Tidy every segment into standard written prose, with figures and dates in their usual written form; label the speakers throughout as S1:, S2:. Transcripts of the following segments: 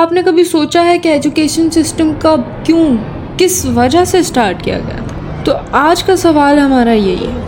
S1: आपने कभी सोचा है कि एजुकेशन सिस्टम कब, क्यों, किस वजह से स्टार्ट किया गया था? तो आज का सवाल हमारा यही है।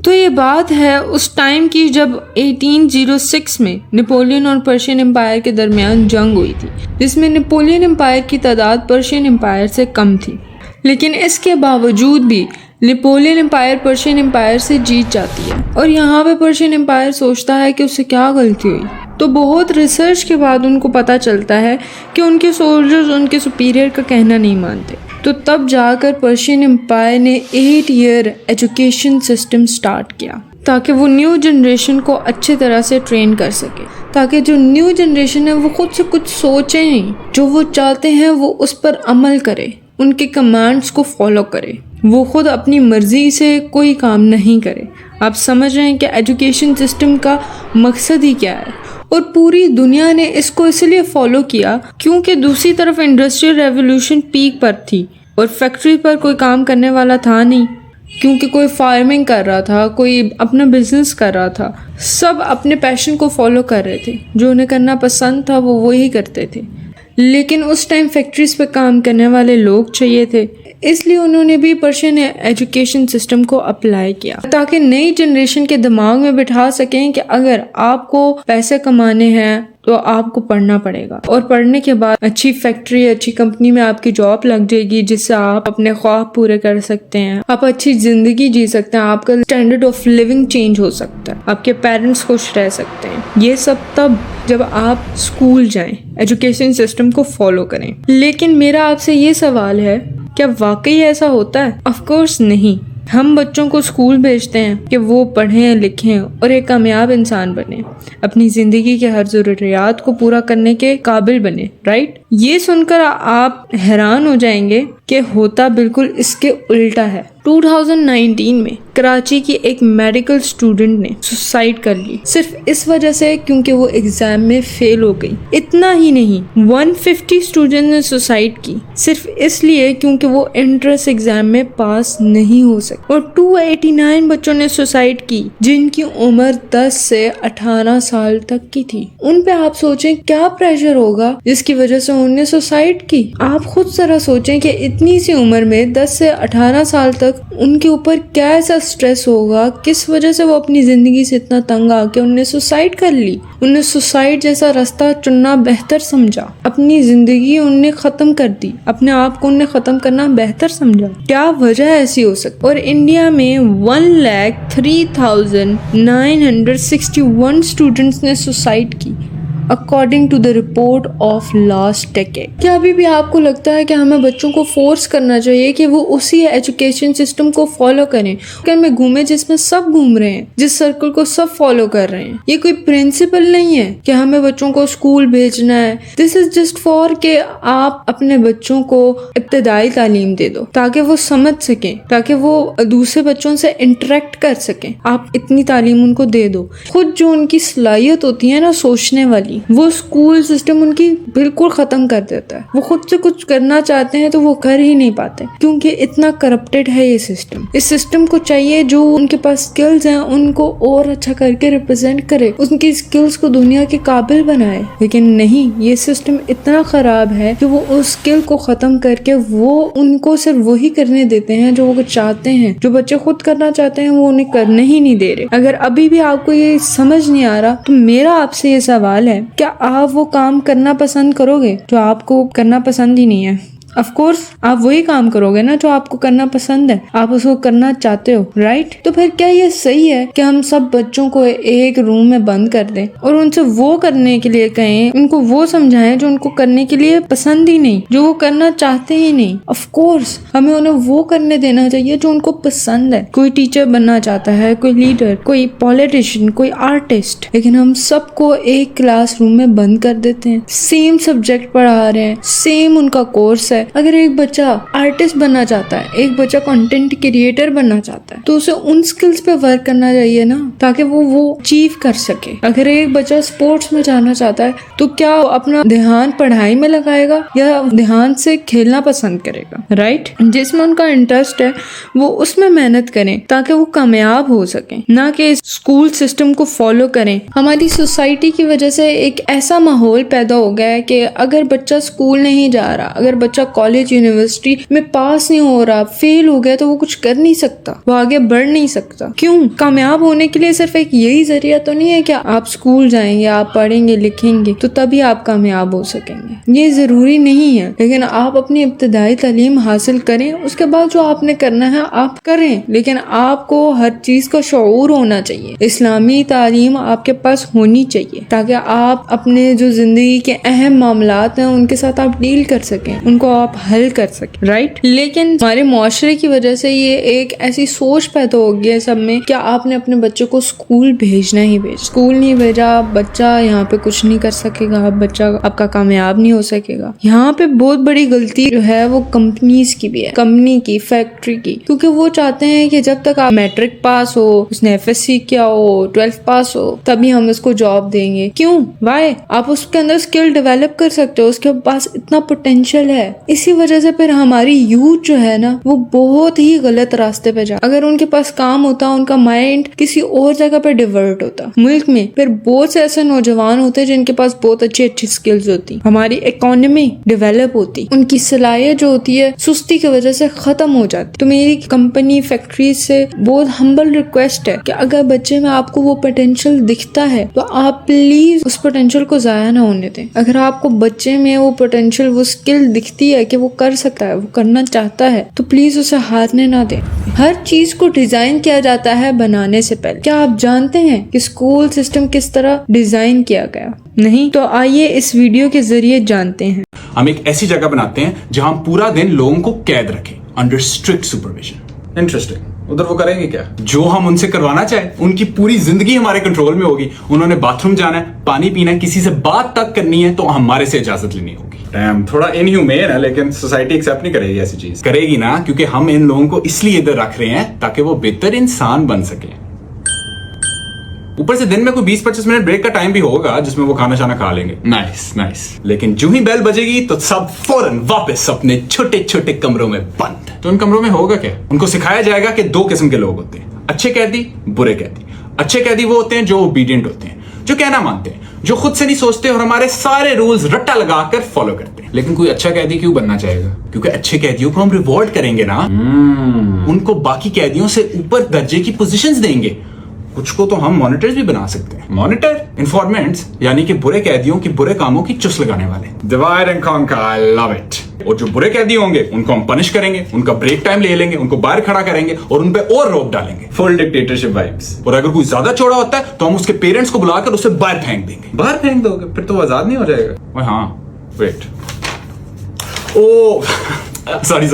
S1: तो ये बात है उस टाइम की जब 1806 में नेपोलियन और पर्शियन एम्पायर के दरमियान जंग हुई थी, जिसमें नेपोलियन एम्पायर की तादाद पर्शियन एम्पायर से कम थी। लेकिन इसके बावजूद भी नेपोलियन एम्पायर पर्शियन एम्पायर से जीत जाती है। और यहाँ पे पर्शियन एम्पायर सोचता है कि उससे क्या गलती हुई। तो बहुत रिसर्च के बाद उनको पता चलता है कि उनके सोल्जर्स उनके सुपीरियर का कहना नहीं मानते। तो तब जाकर पर्शियन एम्पायर ने 8 ईयर एजुकेशन सिस्टम स्टार्ट किया, ताकि वो न्यू जनरेशन को अच्छी तरह से ट्रेन कर सके, ताकि जो न्यू जनरेशन है वो खुद से कुछ सोचे नहीं, जो वो चाहते हैं वो उस पर अमल करे, उनके कमांड्स को फॉलो करे, वो खुद अपनी मर्जी से कोई काम नहीं करे। आप समझ रहे हैं कि एजुकेशन सिस्टम का मकसद ही क्या है। और पूरी दुनिया ने इसको इसलिए फॉलो किया क्योंकि दूसरी तरफ इंडस्ट्रियल रेवोल्यूशन पीक पर थी और फैक्ट्री पर कोई काम करने वाला था नहीं, क्योंकि कोई फार्मिंग कर रहा था, कोई अपना बिजनेस कर रहा था। सब अपने पैशन को फॉलो कर रहे थे, जो उन्हें करना पसंद था वो वही करते थे। लेकिन उस टाइम फैक्ट्रीज पे काम करने वाले लोग चाहिए थे, इसलिए उन्होंने भी पर्शियन एजुकेशन सिस्टम को अप्लाई किया, ताकि नई जनरेशन के दिमाग में बिठा सकें कि अगर आपको पैसे कमाने हैं तो आपको पढ़ना पड़ेगा, और पढ़ने के बाद अच्छी फैक्ट्री, अच्छी कंपनी में आपकी जॉब लग जाएगी, जिससे आप अपने ख्वाब पूरे कर सकते हैं, आप अच्छी जिंदगी जी सकते हैं, आपका स्टैंडर्ड ऑफ लिविंग चेंज हो सकता है, आपके पेरेंट्स खुश रह सकते हैं। ये सब तब जब आप स्कूल जाएं, एजुकेशन सिस्टम को फॉलो करें। लेकिन मेरा आपसे ये सवाल है, क्या वाकई ऐसा होता है? ऑफ कोर्स नहीं। हम बच्चों को स्कूल भेजते हैं कि वो पढ़ें, लिखें और एक कामयाब इंसान बने, अपनी ज़िंदगी के हर ज़रूरियात को पूरा करने के काबिल बने, राइट? ये सुनकर आप हैरान हो जाएंगे कि होता बिल्कुल इसके उल्टा है। 2019 में कराची की एक मेडिकल स्टूडेंट ने सुसाइड कर ली, सिर्फ इस वजह से क्योंकि वो एग्जाम में फेल हो गई। इतना ही नहीं, 150 स्टूडेंट ने सुसाइड की सिर्फ इसलिए क्योंकि वो एंट्रेंस एग्जाम में पास नहीं हो सके। और 289 बच्चों ने सुसाइड की जिनकी उम्र 10 से 18 साल तक की थी। उन पे आप सोचें क्या प्रेशर होगा जिसकी वजह से उन्होंने सुसाइड की। आप खुद जरा सोचें कि इतनी सी उम्र में 10 से 18 साल तक उनके ऊपर क्या ऐसा स्ट्रेस होगा, किस वजह से वो अपनी जिंदगी से इतना तंग आके उन्होंने सुसाइड कर ली। उन्हें सुसाइड जैसा रास्ता चुनना बेहतर समझा, अपनी जिंदगी उन्हें खत्म कर दी, अपने आप को उन्हें खत्म करना बेहतर समझा। क्या वजह ऐसी हो सकती? और इंडिया में 1,03,961 स्टूडेंट्स ने सुसाइड की according to the report of last decade. क्या अभी भी आपको लगता है कि हमें बच्चों को फोर्स करना चाहिए कि वो उसी एजुकेशन सिस्टम को फॉलो करें, क्या में घूमे जिसमें सब घूम रहे हैं, जिस सर्कल को सब फॉलो कर रहे हैं? ये कोई प्रिंसिपल नहीं है कि हमें बच्चों को स्कूल भेजना है। दिस इज जस्ट फॉर के आप अपने बच्चों को इब्तदाई तालीम दे दो ताकि वो समझ सकें, ताकि वो दूसरे बच्चों से इंटरेक्ट कर सकें। आप इतनी तालीम उनको दे दो। खुद जो उनकी सलाहियत होती है ना सोचने वाली, वो स्कूल सिस्टम उनकी बिल्कुल खत्म कर देता है। वो खुद से कुछ करना चाहते हैं तो वो कर ही नहीं पाते, क्योंकि इतना करप्टेड है ये सिस्टम। इस सिस्टम को चाहिए जो उनके पास स्किल्स हैं उनको और अच्छा करके रिप्रेजेंट करे, उनकी स्किल्स को दुनिया के काबिल बनाए। लेकिन नहीं, ये सिस्टम इतना खराब है कि वो उस स्किल को खत्म करके वो उनको सिर्फ वही करने देते हैं जो वो चाहते हैं। जो बच्चे खुद करना चाहते हैं वो उन्हें करने ही नहीं दे रहे। अगर अभी भी आपको ये समझ नहीं आ रहा तो मेरा आपसे ये सवाल है, क्या आप वो काम करना पसंद करोगे जो आपको करना पसंद ही नहीं है? ऑफ कोर्स आप वही काम करोगे ना जो आपको करना पसंद है, आप उसको करना चाहते हो, राइट? तो फिर क्या ये सही है कि हम सब बच्चों को एक रूम में बंद कर दें और उनसे वो करने के लिए कहें, उनको वो समझाएं जो उनको करने के लिए पसंद ही नहीं, जो वो करना चाहते ही नहीं? ऑफ कोर्स हमें उन्हें वो करने देना चाहिए जो उनको पसंद है। कोई टीचर बनना चाहता है, कोई लीडर, कोई पॉलिटिशियन, कोई आर्टिस्ट, लेकिन हम सबको एक क्लासरूम में बंद कर देते हैं। सेम सब्जेक्ट पढ़ा रहे हैं, सेम उनका कोर्स है, है, अगर एक बच्चा आर्टिस्ट बनना चाहता है, एक बच्चा कंटेंट क्रिएटर बनना चाहता है, तो उसे उन स्किल्स पे वर्क करना चाहिए ना, ताकि वो अचीव कर सके। अगर एक बच्चा स्पोर्ट्स में जाना चाहता है तो क्या अपना ध्यान पढ़ाई में लगाएगा या ध्यान से खेलना पसंद करेगा, राइट? जिसमें उनका इंटरेस्ट है वो उसमें मेहनत करें ताकि वो कामयाब हो सके, ना कि स्कूल सिस्टम को फॉलो करें। हमारी सोसाइटी की वजह से एक ऐसा माहौल पैदा हो गया है कि अगर बच्चा स्कूल नहीं जा रहा, अगर बच्चा कॉलेज यूनिवर्सिटी में पास नहीं हो रहा, फेल हो गया, तो वो कुछ कर नहीं सकता, वो आगे बढ़ नहीं सकता। क्यों? कामयाब होने के लिए सिर्फ एक यही जरिया तो नहीं है कि आप स्कूल जाएंगे, आप पढ़ेंगे लिखेंगे तो तभी आप कामयाब हो सकेंगे। ये जरूरी नहीं है, लेकिन आप अपनी इब्तदाई तालीम हासिल करें, उसके बाद जो आपने करना है आप करें, लेकिन आपको हर चीज का शऊर होना चाहिए। इस्लामी तालीम आपके पास होनी चाहिए ताकि आप अपने जो जिंदगी के अहम मामलात हैं उनके साथ आप डील कर सकें, उनको आप हल कर सकें, राइट? लेकिन हमारे मुआशरे की वजह से ये एक ऐसी सोच पैदा हो गई है सब में कि आपने अपने बच्चे को स्कूल भेजना ही भेज, स्कूल नहीं भेजा बच्चा यहाँ पे कुछ नहीं कर सकेगा, बच्चा आपका कामयाब नहीं हो सकेगा। यहाँ पे बहुत बड़ी गलती जो है वो कंपनीज की भी है, कंपनी की, फैक्ट्री की, क्योंकि वो चाहते हैं कि जब तक आप मैट्रिक पास हो, उसने FSC किया हो, 12th पास हो, तभी हम उसको जॉब देंगे। क्यों? वाई? आप उसके अंदर स्किल डेवलप कर सकते हो, उसके पास इतना पोटेंशियल है। इसी वजह से फिर हमारी यूथ जो है ना वो बहुत ही गलत रास्ते पे जा, अगर उनके पास काम होता, उनका माइंड किसी और जगह पे डिवर्ट होता, मुल्क में फिर बहुत से ऐसे नौजवान होते जिनके पास बहुत अच्छी अच्छी स्किल्स होती, हमारी इकोनॉमी डेवलप होती, उनकी सलाहियत जो होती है सुस्ती की वजह से खत्म हो जाती। तो मेरी कंपनी फैक्ट्री से बहुत हम्बल रिक्वेस्ट है कि अगर बच्चे में आपको वो पोटेंशियल दिखता है तो आप प्लीज उस पोटेंशियल को जाया ना होने दें। अगर आपको बच्चे में वो पोटेंशियल, वो स्किल दिखती है कि वो कर सकता है, वो करना चाहता है, तो प्लीज उसे हारने ना दें। हर चीज को डिजाइन किया जाता है बनाने से पहले। क्या आप जानते हैं कि स्कूल सिस्टम किस तरह डिजाइन किया गया? नहीं? तो आइए इस वीडियो के जरिए जानते हैं।
S2: हम एक ऐसी जगह बनाते हैं जहां हम पूरा दिन लोगों को कैद रखें अंडर स्ट्रिक्ट सुपरविजन। इंटरेस्टिंग। उधर वो करेंगे क्या? जो हम उनसे करवाना चाहे। उनकी पूरी जिंदगी हमारे कंट्रोल में होगी। उन्होंने बाथरूम जाना है, पानी पीना है, किसी से बात तक करनी है तो हमारे से इजाजत लेनी होगी। डैम, थोड़ा इनह्यूमेन है, लेकिन सोसाइटी एक्सेप्ट नहीं करेगी ऐसी चीज। करेगी ना, क्योंकि हम इन लोगों को इसलिए इधर रख रहे हैं ताकि वो बेहतर इंसान बन सके। ऊपर से दिन में कोई 20-25 मिनट ब्रेक का टाइम भी होगा जिसमें वो खाना शाना खा लेंगे। Nice nice. लेकिन जो ही बेल बजेगी तो सब फौरन वापस अपने छोटे छोटे कमरों में बंद। तो उन कमरों में होगा क्या? उनको सिखाया जाएगा कि 2 किस्म के लोग होते हैं, अच्छे कैदी, बुरे कैदी। अच्छे कैदी वो होते हैं जो ओबीडियंट होते हैं, जो कहना मानते हैं, जो खुद से नहीं सोचते और हमारे सारे रूल्स रट्टा लगाकर फॉलो करते हैं। लेकिन कोई अच्छा कैदी क्यों बनना चाहेगा? क्योंकि अच्छे कैदियों को हम रिवॉर्ड करेंगे ना। उनको बाकी कैदियों से ऊपर दर्जे की पोजीशंस देंगे। कुछ को तो हम मॉनिटर्स भी बना सकते हैं। मॉनिटर, इन्फॉर्मेंट्स, यानी कि बुरे कैदियों की बुरे कामों की चुस लगाने वाले। Divide and conquer, I love it. और जो बुरे कैदी होंगे उनको हम पनिश करेंगे, उनका ब्रेक टाइम ले लेंगे, उनको बाहर खड़ा करेंगे और उन पे और रोक डालेंगे। Full dictatorship vibes. और अगर कोई ज्यादा चौड़ा होता है तो हम उसके पेरेंट्स को बुलाकर उसे बाहर फेंक देंगे। बाहर फेंक दोगे फिर तो आजाद नहीं हो जाएगा। हाँ, वेट, ओ सॉरी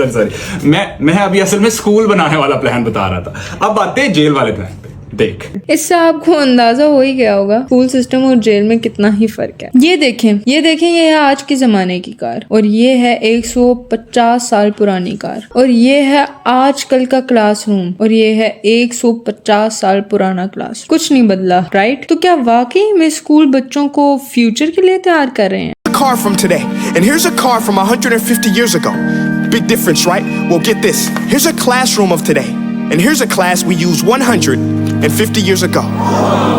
S2: मैं अभी असल में स्कूल बनाने वाला प्लान बता रहा था। अब आते हैं जेल वाले प्लान पे। देख,
S1: इससे आपको अंदाजा हो ही गया होगा स्कूल सिस्टम और जेल में कितना ही फर्क है। ये देखें ये है आज के जमाने की कार, और ये है 150 साल पुरानी कार, और ये है आजकल का क्लासरूम, और ये है 150 साल पुराना क्लास। कुछ नहीं बदला, राइट? तो क्या वाकई में स्कूल बच्चों को फ्यूचर के लिए तैयार कर रहे हैं?
S3: Car from today, and here's a car from 150 years ago. Big difference, right? Well, get this. Here's a classroom of today, and here's a class we used 150 years ago.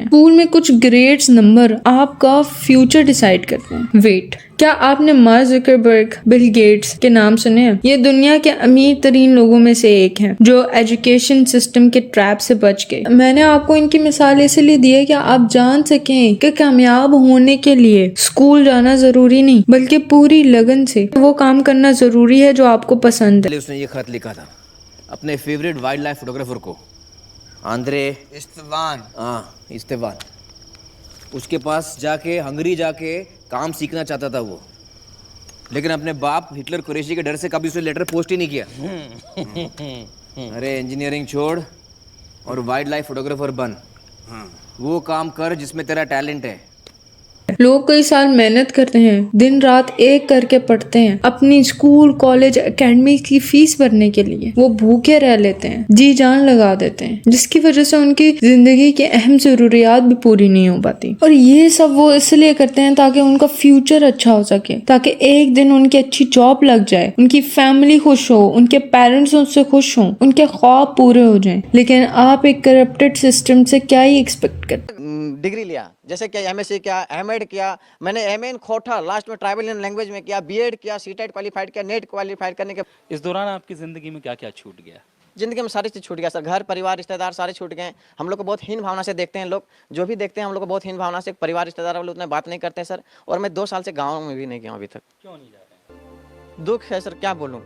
S1: School में कुछ grades number आपका future decide करते हैं। Wait, क्या आपने mark Zuckerberg, Bill Gates के नाम सुने हैं? ये दुनिया के अमीर तरीन लोगों में से एक हैं जो एजुकेशन सिस्टम के ट्रैप से बच गए। मैंने आपको इनकी मिसाल इसलिए दी है कि आप जान सकें कि कामयाब होने के लिए स्कूल जाना जरूरी नहीं, बल्कि पूरी लगन से वो काम करना जरूरी है जो आपको पसंद है।
S4: उसने ये खत लिखा था अपने फेवरेट वाइल्ड लाइफ फोटोग्राफर को, आंद्रे इस्तेवान। हाँ, इस्तेवान। उसके पास जाके हंगरी जाके काम सीखना चाहता था वो, लेकिन अपने बाप हिटलर कुरैशी के डर से कभी उसे लेटर पोस्ट ही नहीं किया। अरे इंजीनियरिंग छोड़ और वाइल्ड लाइफ फोटोग्राफर बन। वो काम कर जिसमें तेरा टैलेंट है।
S1: लोग कई साल मेहनत करते हैं, दिन रात एक करके पढ़ते हैं, अपनी स्कूल कॉलेज एकेडमी की फीस भरने के लिए वो भूखे रह लेते हैं, जी जान लगा देते हैं, जिसकी वजह से उनकी जिंदगी की अहम जरूरियात भी पूरी नहीं हो पाती। और ये सब वो इसलिए करते हैं ताकि उनका फ्यूचर अच्छा हो सके, ताकि एक दिन उनकी अच्छी जॉब लग जाए, उनकी फैमिली खुश हो, उनके पेरेंट्स उनसे खुश हों, उनके ख्वाब पूरे हो जाएं। लेकिन आप एक करप्टेड सिस्टम से क्या ही एक्सपेक्ट करते हैं?
S5: डिग्री लिया, जैसे क्या एमएससी किया, एमएड किया, मैंने एमए खोटा, लास्ट में ट्राइबल इंडियन लैंग्वेज में किया, बीएड किया, सीटेट क्वालिफाइड किया, नेट क्वालिफाइड करने के
S6: इस दौरान आपकी ज़िंदगी में क्या क्या छूट गया?
S5: जिंदगी में सारी चीज़ छूट गया सर। घर परिवार रिश्तेदार सारे छूट गए। हम लोग को बहुत हीन भावना से देखते हैं लोग, जो भी देखते हैं हम लोग को बहुत हीन भावना से। परिवार रिश्तेदार वाले उतना बात नहीं करते हैं सर। और मैं 2 साल से गाँव में भी नहीं गया अभी तक।
S6: क्यों नहीं जा रहे?
S5: दुख है सर, क्या बोलूँ।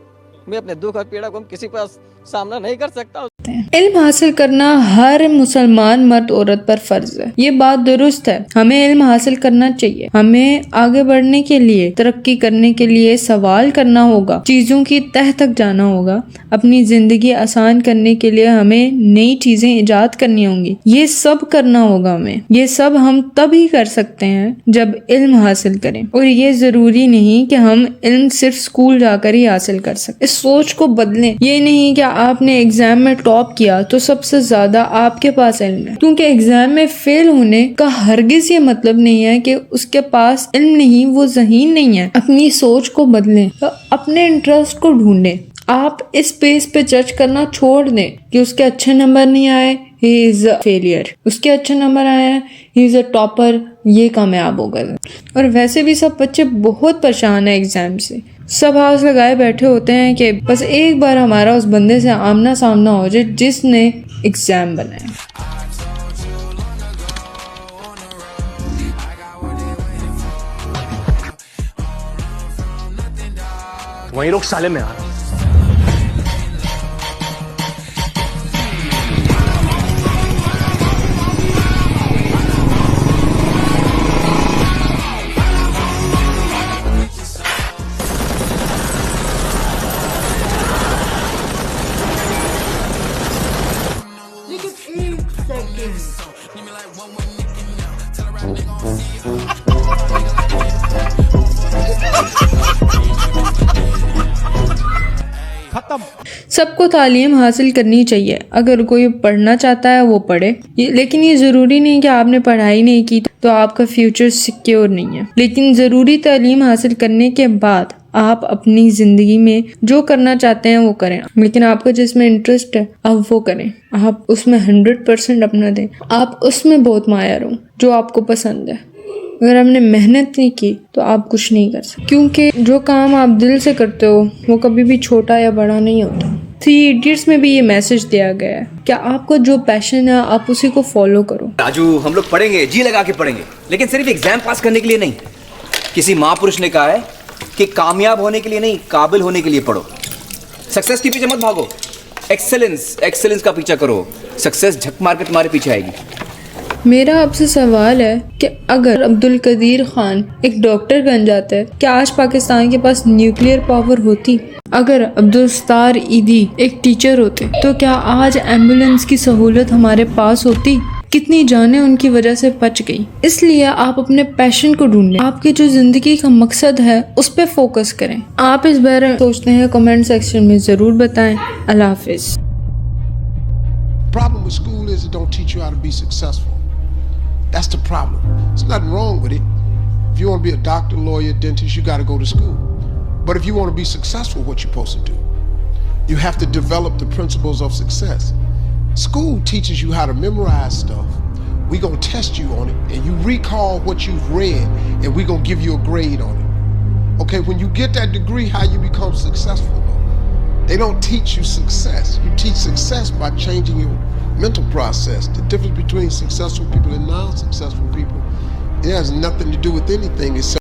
S5: मैं अपने दुख और पीड़ा को किसी पर सामना नहीं कर सकता।
S1: इल्म हासिल करना हर मुसलमान मर्द औरत पर फर्ज है। ये बात दुरुस्त है, हमें इल्म हासिल करना चाहिए। हमें आगे बढ़ने के लिए, तरक्की करने के लिए सवाल करना होगा, चीजों की तह तक जाना होगा। अपनी जिंदगी आसान करने के लिए हमें नई चीजें इजाद करनी होंगी। ये सब करना होगा हमें। ये सब हम तभी कर सकते हैं जब इल्म हासिल करें। और ये जरूरी नहीं कि हम इल्म सिर्फ स्कूल जाकर ही हासिल कर सकें। इस सोच को बदलें। ये नहीं कि आपने एग्जाम में टॉप किया तो सबसे ज्यादा आपके पास इल्म है, क्योंकि एग्जाम में फेल होने का हरगिज ये मतलब नहीं है कि उसके पास इल्म नहीं, वो ज़हीन नहीं है। अपनी सोच को बदलें, तो अपने इंटरेस्ट को ढूंढें। आप इस पेस पे जज करना छोड़ दें कि उसके अच्छे नंबर नहीं आए, ही इज अ फेलियर, उसके अच्छे नंबर आए हैं, ही इज अ टॉपर, ये कामयाब हो गए। और वैसे भी सब बच्चे बहुत परेशान है एग्जाम से। सब हाथ लगाए बैठे होते हैं कि बस एक बार हमारा उस बंदे से आमना सामना हो जाए जिसने एग्जाम बनाया।
S7: वही लोग साले में आ रहा हूं।
S1: सबको तालीम हासिल करनी चाहिए। अगर कोई पढ़ना चाहता है वो पढ़े, लेकिन ये ज़रूरी नहीं कि आपने पढ़ाई नहीं की तो आपका फ्यूचर सिक्योर नहीं है। लेकिन ज़रूरी तालीम हासिल करने के बाद आप अपनी ज़िंदगी में जो करना चाहते हैं वो करें। लेकिन आपका जिसमें इंटरेस्ट है आप वो करें, आप उसमें 100% अपना दें, आप उसमें बहुत माहिर हो जो आपको पसंद है। अगर आपने मेहनत नहीं की तो आप कुछ नहीं कर सकते, क्योंकि जो काम आप दिल से करते हो वो कभी भी छोटा या बड़ा नहीं होता। 3 इडियट्स में भी ये मैसेज दिया गया है कि आपको जो पैशन है आप उसी को फॉलो करो।
S4: राजू, हम लोग पढ़ेंगे, जी लगा के पढ़ेंगे, लेकिन सिर्फ एग्जाम पास करने के लिए नहीं। किसी महापुरुष ने कहा है कि कामयाब होने के लिए नहीं, काबिल होने के लिए पढ़ो। सक्सेस के पीछे मत भागो, एक्सेलेंस का पीछा करो। सक्सेस झक मार के तुम्हारे पीछे आएगी।
S1: मेरा आपसे सवाल है कि अगर अब्दुल कदीर खान एक डॉक्टर बन जाता है, क्या आज पाकिस्तान के पास न्यूक्लियर पावर होती? अगर अब्दुल सत्तार ईदी एक टीचर होते तो क्या आज एम्बुलेंस की सहूलत हमारे पास होती? कितनी जानें उनकी वजह से बच गई। इसलिए आप अपने पैशन को ढूंढें, आपकी जो जिंदगी का मकसद है उस पर फोकस करें। आप इस बारे में सोचते हैं कमेंट सेक्शन में जरूर बताएं। अल्लाह हाफिज।
S8: Problem with school is it don't teach you how to be successful. That's the problem. There's nothing wrong with it. If you want to be a doctor, lawyer, dentist, you got to go to school. But if you want to be successful, what you supposed to do? You have to develop the principles of success. School teaches you how to memorize stuff. We're going to test you on it, and you recall what you've read, and we're going to give you a grade on it. Okay, when you get that degree, how you become successful? They don't teach you success. You teach success by changing your mental process. The difference between successful people and non-successful people, it has nothing to do with anything except